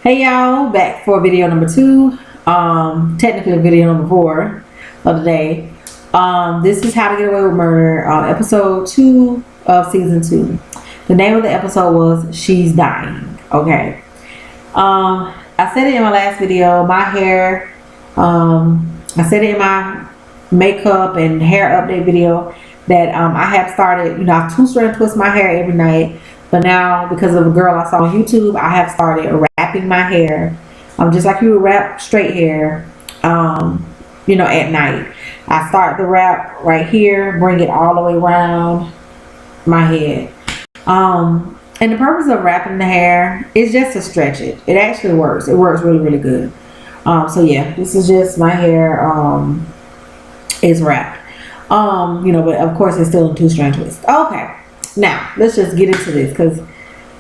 Hey y'all, back for video number 2. Technically video number 4 of the day. This is How to Get Away with Murder, episode 2 of season 2. The name of the episode was She's Dying. Okay. I said it in my last video, my hair, I said it in my makeup and hair update video that I have started, I two-strand twist my hair every night. But now, because of a girl I saw on YouTube, I have started wrapping my hair, just like you would wrap straight hair, at night. I start the wrap right here, bring it all the way around my head. And the purpose of wrapping the hair is just to stretch it. It actually works. It works really, really good. So yeah, this is just my hair is wrapped. But of course it's still in two-strand twist. Okay. Now, let's just get into this because,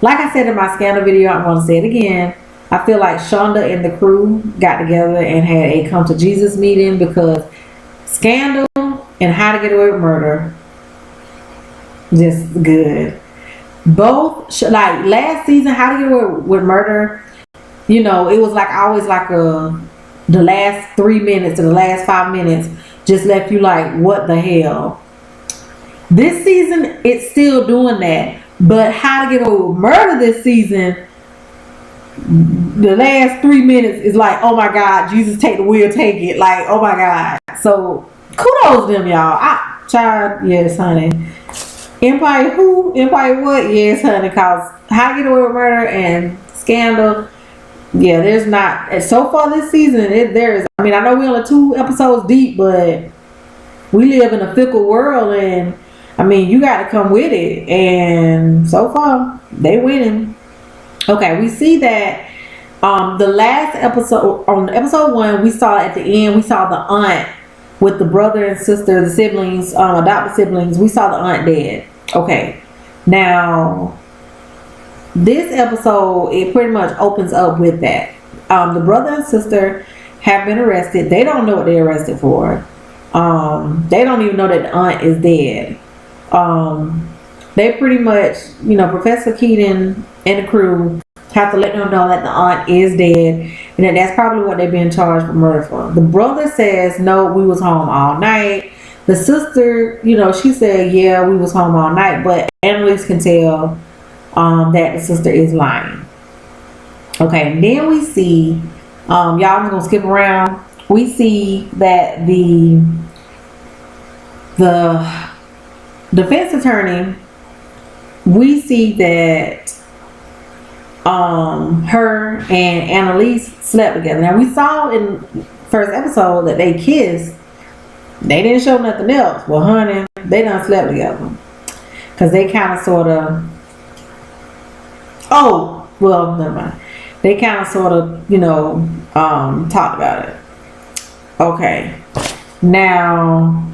like I said in my scandal video, I'm going to say it again. I feel like Shonda and the crew got together and had a come to Jesus meeting because Scandal and How to Get Away with Murder, just good. Both, like last season, How to Get Away with Murder, it was like always like the last 3 minutes or the last 5 minutes just left you like, what the hell? This season, it's still doing that. But How to Get Away with Murder this season, the last 3 minutes is like, oh my God, Jesus, take the wheel, take it. Like, oh my God. So, kudos to them, y'all. Child, yes, honey. Empire who? Empire what? Yes, honey. Because How to Get Away with Murder and Scandal, yeah, there's not. So far this season, there's, I know we're only 2 episodes deep, but we live in a fickle world and you got to come with it. And so far, they winning. Okay, we see that the last episode, on episode 1, we saw at the end, we saw the aunt with the brother and sister, the siblings, adopted siblings. We saw the aunt dead. Okay, now this episode, it pretty much opens up with that. The brother and sister have been arrested. They don't know what they're arrested for. They don't even know that the aunt is dead. They pretty much, Professor Keaton and the crew have to let them know that the aunt is dead and that that's probably what they've been charged for murder for. The brother says, no, we was home all night. The sister, she said, yeah, we was home all night, but Annalise can tell that the sister is lying. Okay, and then we see, y'all, I'm gonna skip around. We see that the defense attorney, we see that her and Annalise slept together. Now we saw in first episode that they kissed. They didn't show nothing else. Well, honey, they done slept together because they kind of sort of, never mind. They kind of sort of, talked about it. Okay, now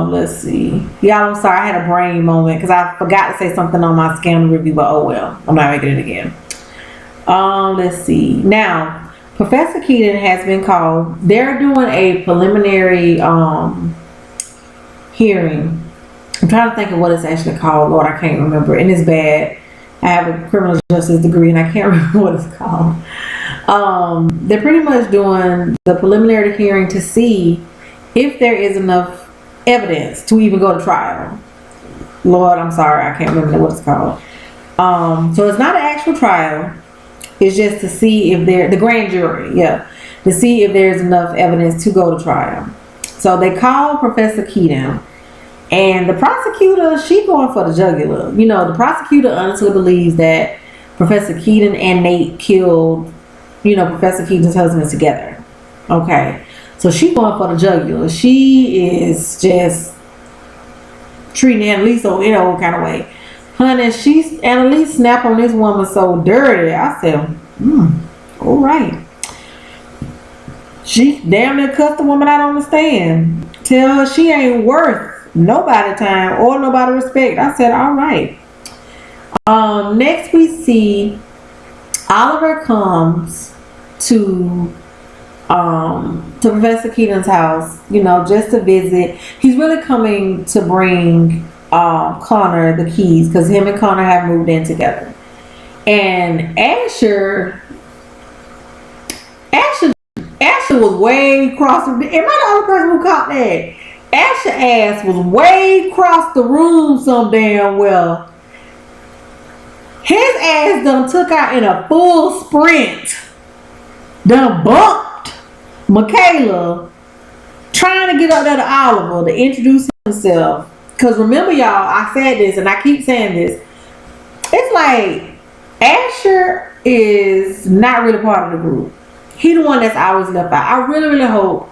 let's see. Y'all, I'm sorry, I had a brain moment because I forgot to say something on my scandal review, but oh well, I'm not making it again. Let's see. Now, Professor Keaton has been called. They're doing a preliminary hearing. I'm trying to think of what it's actually called. Lord, I can't remember, and it's bad. I have a criminal justice degree and I can't remember what it's called. They're pretty much doing the preliminary hearing to see if there is enough evidence to even go to trial. Lord, I'm sorry, I can't remember what it's called. So it's not an actual trial. It's just to see if the grand jury, to see if there's enough evidence to go to trial. So they call Professor Keaton, and the prosecutor, she going for the jugular. The prosecutor honestly believes that Professor Keaton and Nate killed, Professor Keaton's husband together. Okay. So she going for the jugular. She is just treating Annalise in a kind of way. Honey, Annalise snapped on this woman so dirty. I said, all right. She damn near cussed the woman out on the stand. Tell her she ain't worth nobody time or nobody respect. I said, all right. Next we see Oliver comes to Professor Keaton's house, just to visit. He's really coming to bring Connor the keys because him and Connor have moved in together. And Asher was way across the. Am I the only person who caught that? Asher ass was way across the room some damn well. His ass done took out in a full sprint. Done bumped Michaela trying to get up there to Oliver to introduce himself. Because remember, y'all, I said this and I keep saying this. It's like Asher is not really part of the group. He the one that's always left out. I really, really hope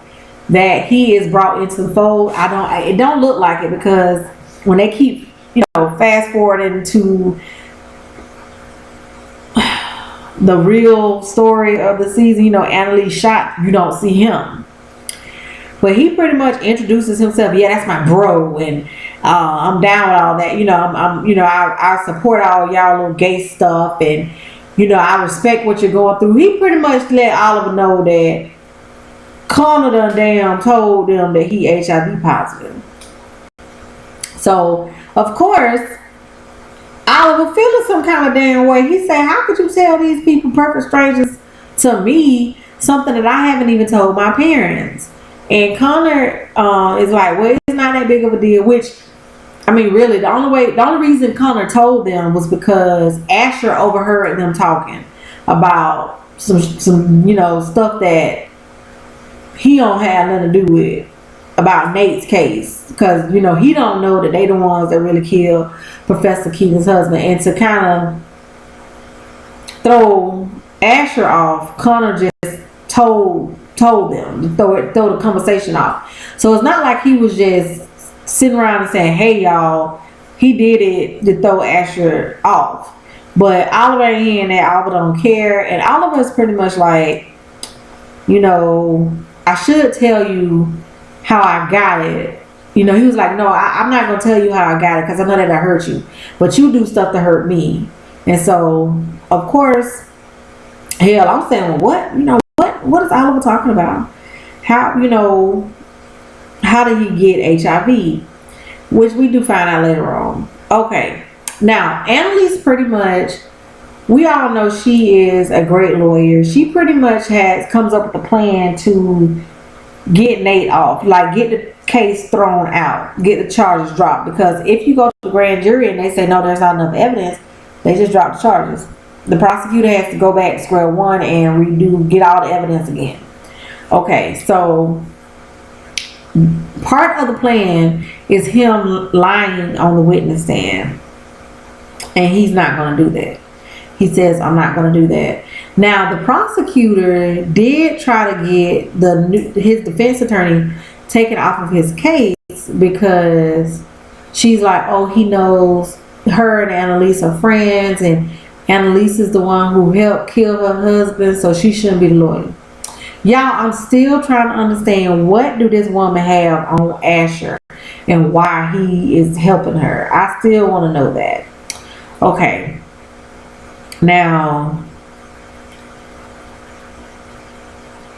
that he is brought into the fold. It don't look like it, because when they keep, fast forwarding to the real story of the season, Annalise shot, you don't see him. But he pretty much introduces himself. Yeah, that's my bro, and I'm down with all that. I support all y'all little gay stuff, and I respect what you're going through. He pretty much let Oliver know that Connor done damn told them that he HIV positive. So of course Oliver feeling some kind of damn way. He said, how could you tell these people, perfect strangers to me, something that I haven't even told my parents? And Connor is like, well, it's not that big of a deal. Which, I mean, really, the only reason Connor told them was because Asher overheard them talking about some stuff that he don't have nothing to do with, about Nate's case. Because, he don't know that they the ones that really killed Professor Keegan's husband. And to kind of throw Asher off, Connor just told them to throw the conversation off. So it's not like he was just sitting around and saying, hey y'all, he did it to throw Asher off. But Oliver ain't hearing that. Oliver don't care. And Oliver is pretty much like, I should tell you how I got it. He was like, no, I'm not going to tell you how I got it, because I know that I hurt you. But you do stuff to hurt me. And so, of course, hell, I'm saying, well, what is Oliver talking about? How did he get HIV? Which we do find out later on. Okay. Now, Annalise pretty much, we all know she is a great lawyer. She pretty much comes up with a plan to get Nate off, like get the case thrown out, get the charges dropped. Because if you go to the grand jury and they say no, there's not enough evidence, they just drop the charges. The prosecutor has to go back to square one and get all the evidence again. Okay, so part of the plan is him lying on the witness stand, and he's not going to do that. He says, I'm not going to do that. Now, the prosecutor did try to get his defense attorney taken off of his case, because she's like, oh, he knows her and Annalise are friends, and Annalise is the one who helped kill her husband, so she shouldn't be the lawyer. Y'all, I'm still trying to understand, what do this woman have on Asher and why he is helping her. I still want to know that. Okay. Now,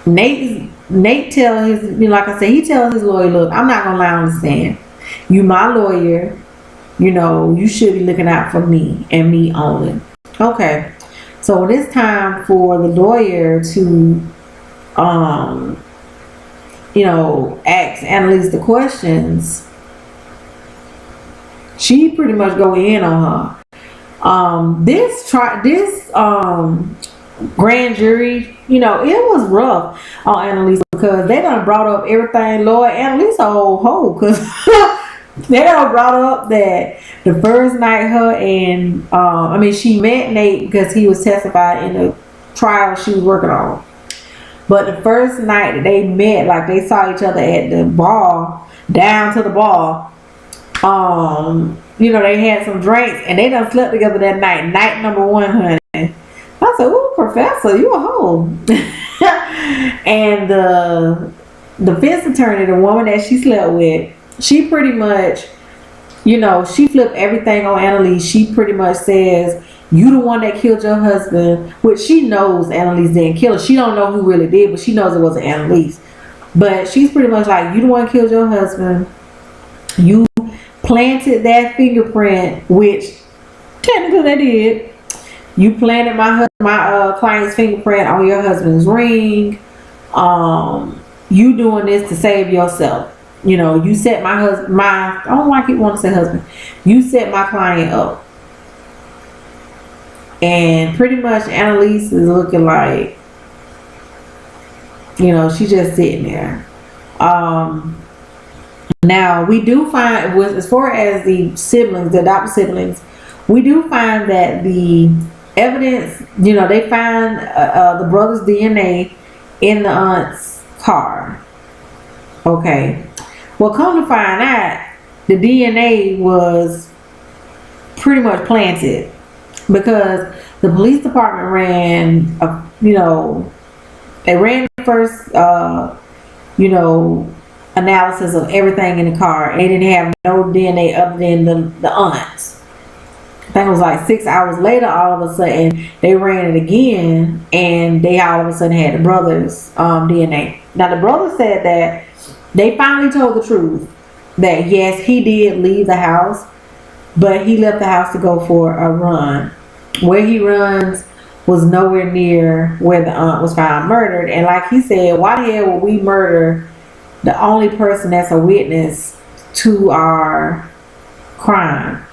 Nate tells his, like I said, he tells his lawyer, look, I'm not going to lie on the stand. You my lawyer. You should be looking out for me and me only. Okay. So when it's time for the lawyer to, ask Annalise the questions, she pretty much go in on her. This grand jury, it was rough on Annalise, because they done brought up everything. Lord, Annalise a whole hoe, because they done brought up that the first night her and she met Nate because he was testified in the trial she was working on. But the first night that they met, like they saw each other at the bar, down to the bar, they had some drinks and they done slept together that night. Night number 1, honey. I said, ooh, Professor, you a hoe. And the defense attorney, the woman that she slept with, she pretty much, she flipped everything on Annalise. She pretty much says, you the one that killed your husband, which she knows Annalise didn't kill her. She don't know who really did, but she knows it wasn't Annalise. But she's pretty much like, you the one killed your husband. You planted that fingerprint, which technically they did. You planted my client's fingerprint on your husband's ring. You doing this to save yourself. You know, you set my husband, I don't like it want to say husband. You set my client up. And pretty much Annalise is looking like, you know, she's just sitting there. Now we do find, as far as the siblings, the adopted siblings, we do find that the evidence, you know, they find the brother's DNA in the aunt's car. Okay. Well, come to find out, the DNA was pretty much planted because the police department ran, you know, they ran the first, you know, analysis of everything in the car. They didn't have no DNA other than the aunts. I think it was like 6 hours later, all of a sudden, they ran it again, and they all of a sudden had the brother's DNA. Now, the brother said that they finally told the truth, that yes, he did leave the house, but he left the house to go for a run. Where he runs was nowhere near where the aunt was found murdered. And like he said, why the hell would we murder the only person that's a witness to our crime?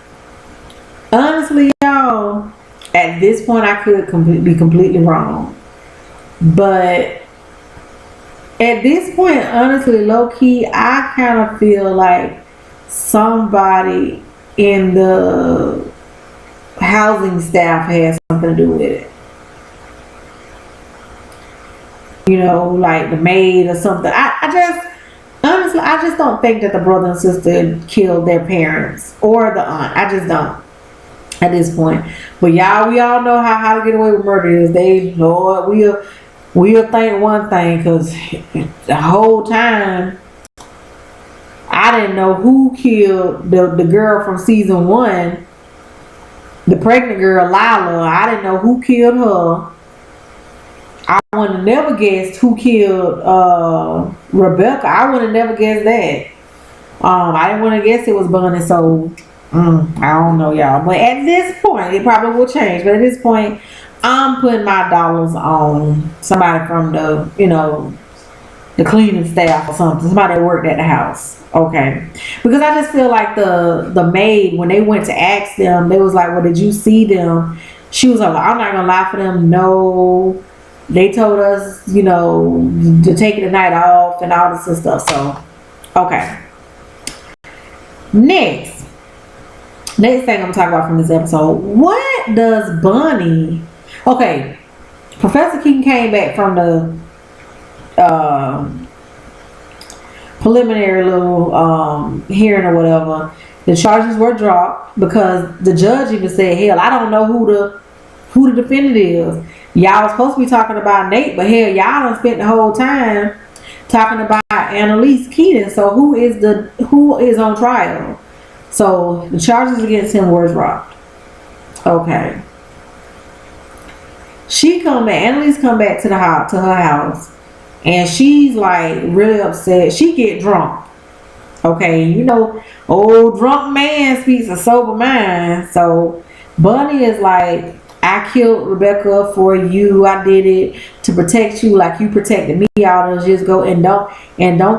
Honestly, y'all, at this point, I could be completely wrong. But at this point, honestly, low-key, I kind of feel like somebody in the housing staff has something to do with it. You know, like the maid or something. Honestly, I just don't think that the brother and sister killed their parents or the aunt. I just don't at this point. But y'all, we all know how to get away with murder is. They, Lord, we'll think one thing, because the whole time I didn't know who killed the girl from season 1, the pregnant girl Lila. I didn't know who killed her. I would have never guessed who killed Rebecca. I would have never guessed that. I didn't want to guess it was Bunny, so I don't know, y'all. But at this point, it probably will change. But at this point, I'm putting my dollars on somebody from the, you know, the cleaning staff or something. Somebody that worked at the house. Okay. Because I just feel like the maid, when they went to ask them, they was like, well, did you see them? She was like, I'm not going to lie for them. No. They told us, you know, to take the night off and all this and stuff. So, okay. Next thing I'm talking about from this episode. What does Bunny... Okay. Professor Keaton came back from the preliminary little hearing or whatever. The charges were dropped because the judge even said, hell, I don't know who the defendant is. Y'all was supposed to be talking about Nate, but hell, y'all done spent the whole time talking about Annalise Keaton. So who is on trial? So the charges against him were dropped. Okay. Annalise come back to her house, and she's like really upset. She get drunk. Okay, you know, old drunk man speaks a sober mind. So Bunny is like, I killed Rebecca for you. I did it to protect you like you protected me all those years ago. And don't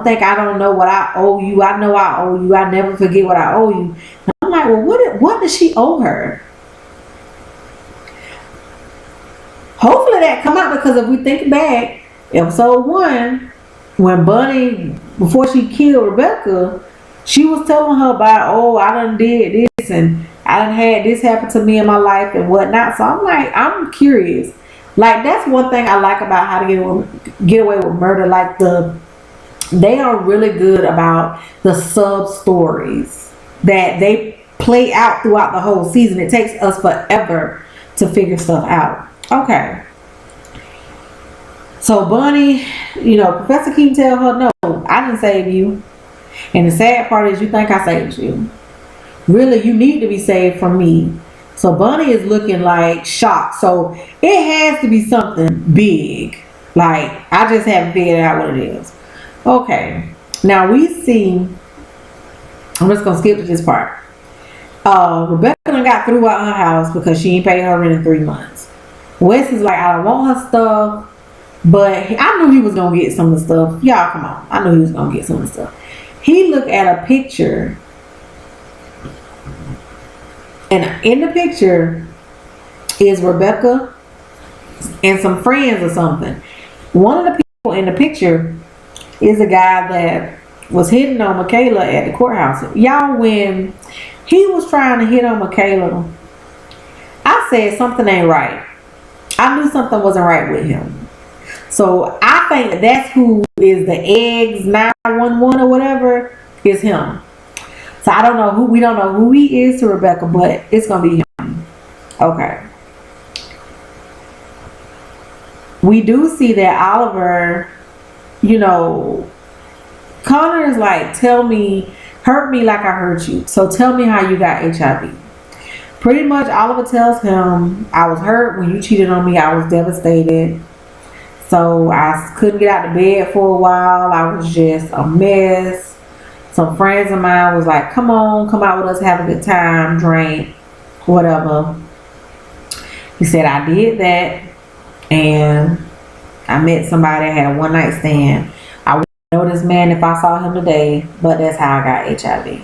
think I don't know what I owe you. I know I owe you. I never forget what I owe you. And I'm like, well, what does she owe her? Hopefully that come out, because if we think back, episode 1, when Bunny, before she killed Rebecca, she was telling her about, oh, I done did this and I done had this happen to me in my life and whatnot. So I'm like, I'm curious. Like, that's one thing I like about How to Get Away with Murder. Like, they are really good about the sub stories that they play out throughout the whole season. It takes us forever to figure stuff out. Okay. So Bunny, you know, Professor Keaton tell her, no, I didn't save you. And the sad part is you think I saved you. Really, you need to be saved from me. So Bunny is looking like shocked. So it has to be something big. Like, I just haven't figured out what it is. Okay. Now we see, I'm just going to skip to this part. Rebecca got threw out her house because she ain't paid her rent in 3 months. Wes is like, I don't want her stuff, but I knew he was gonna get some of the stuff. Y'all, come on. I knew he was gonna get some of the stuff. He looked at a picture, and in the picture is Rebecca and some friends or something. One of the people in the picture is a guy that was hitting on Michaela at the courthouse. Y'all, when he was trying to hit on Michaela, I said something ain't right. I knew something wasn't right with him. So I think that's who is the eggs 911 or whatever, is him. So I don't know who, we don't know who he is to Rebecca, but it's gonna be him. Okay. We do see that Oliver, you know, Connor is like, tell me, hurt me like I hurt you. So tell me how you got HIV. Pretty much Oliver tells him, I was hurt when you cheated on me. I was devastated. So I couldn't get out of bed for a while. I was just a mess. Some friends of mine was like, come on, come out with us, have a good time, drink, whatever. He said, I did that. And I met somebody, I had a one night stand. I wouldn't know this man if I saw him today, but that's how I got HIV.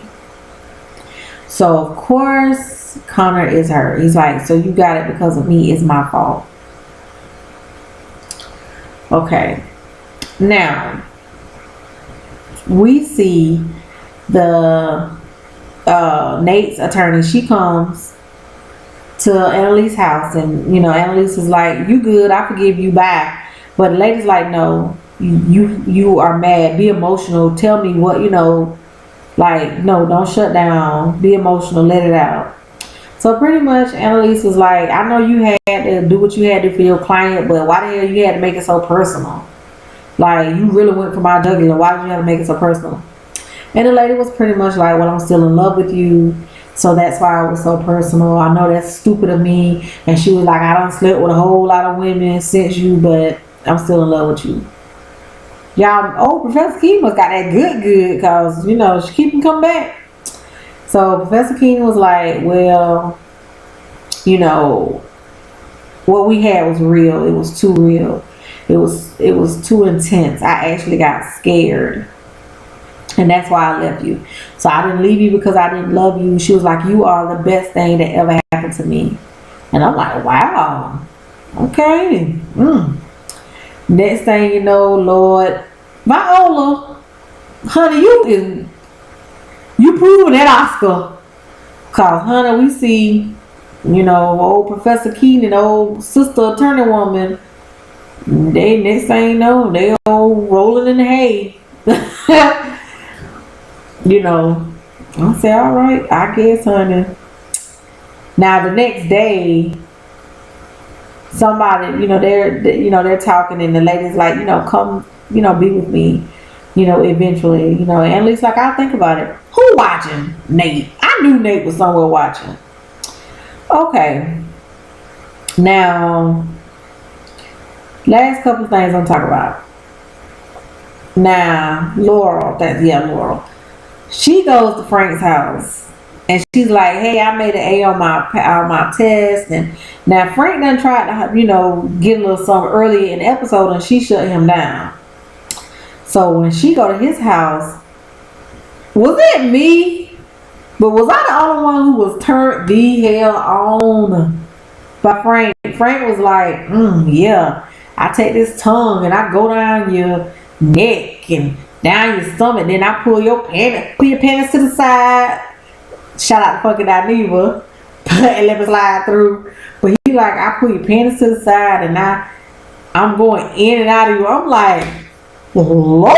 So of course, Connor is hurt. He's like, so you got it because of me, it's my fault. Okay. Now, we see the Nate's attorney. She comes to Annalise's house, and you know, Annalise is like, you good, I forgive you, bye. But the lady's like, no, you are mad, be emotional, tell me what, you know, like, no, don't shut down, be emotional, let it out. So pretty much Annalise was like, I know you had to do what you had to do for your client, but why the hell you had to make it so personal? Like, you really went for my jugular, why did you have to make it so personal? And the lady was pretty much like, well, I'm still in love with you, so that's why it was so personal. I know that's stupid of me. And she was like, I done slept with a whole lot of women since you, but I'm still in love with you. Y'all, Professor Keene got that good, because, you know, she keep him come back. So Professor Keene was like, well, you know, what we had was real. It was too real. It was too intense. I actually got scared. And that's why I left you. So I didn't leave you because I didn't love you. She was like, you are the best thing that ever happened to me. And I'm like, wow. Okay. Next thing you know, Lord, Viola, honey, you proving that Oscar. Cause honey, we see, you know, old Professor Keene and old sister attorney woman, they next thing you know, they all rolling in the hay. You know, I say, all right, I guess, honey. Now the next day, somebody, you know, they're talking, and the lady's like, you know, come, you know, be with me, you know, eventually, you know, and at least like, I'll think about it. Who watching? Nate. I knew Nate was somewhere watching. Okay. Now, last couple of things I'm talking about. Now, Laurel. Laurel. She goes to Frank's house, and she's like, hey, I made an A on my test. And now Frank done tried to, you know, get a little something early in the episode, and she shut him down. So when she go to his house, was it me? But was I the only one who was turned the hell on by Frank? Frank was like, yeah, I take this tongue and I go down your neck and down your stomach, then I pull your pants to the side. Shout out to fucking Dineva and let me slide through. But he like, I pull your pants to the side and I'm going in and out of you. I'm like, Lord.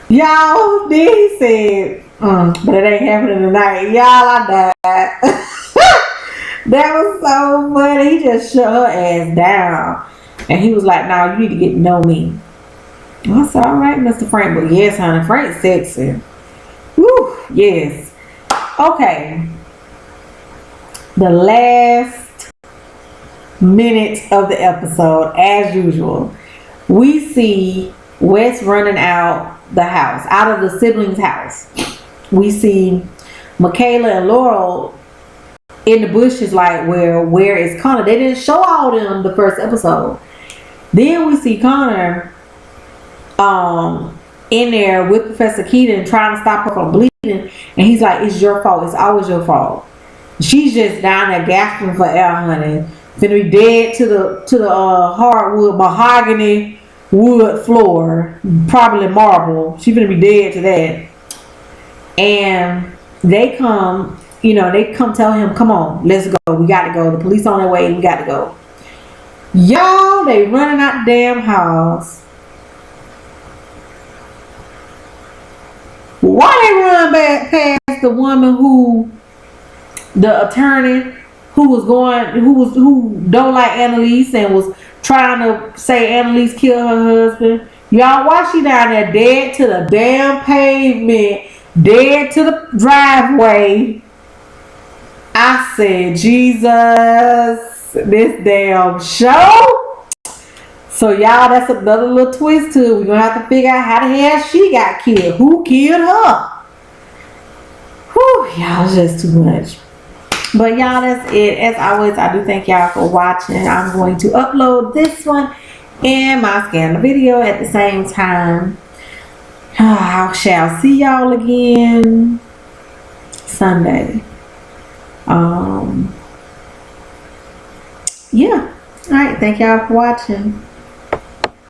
Y'all, then he said, but it ain't happening tonight. Y'all, I died. That was so funny. He just shut her ass down. And he was like, nah, you need to get to know me. I said, all right, Mr. Frank. But yes, honey, Frank's sexy. Woo, yes. Okay. The last minute of the episode, as usual, we see Wes running out the house, out of the siblings' house. We see Michaela and Laurel in the bushes, like, where is Connor? They didn't show all them the first episode. Then we see Connor in there with Professor Keaton trying to stop her from bleeding, and he's like, it's your fault, it's always your fault. She's just down there gasping for air, honey. Finna be dead to the hardwood mahogany wood floor, probably marble. She finna be dead to that. And they come tell him, come on, let's go, we gotta go, the police on their way, we gotta go. Y'all, they running out the damn house. Why they run back past the woman the attorney who don't like Annalise and was trying to say Annalise killed her husband? Y'all, why she down there dead to the damn pavement, dead to the driveway? I said, Jesus, this damn show. So y'all, that's another little twist to it. We're gonna have to figure out how the hell she got killed. Who killed her? Whew, y'all, it's just too much. But y'all, that's it. As always, I do thank y'all for watching. I'm going to upload this one and my scan video at the same time. I shall see y'all again Sunday. Yeah. All right. Thank y'all for watching.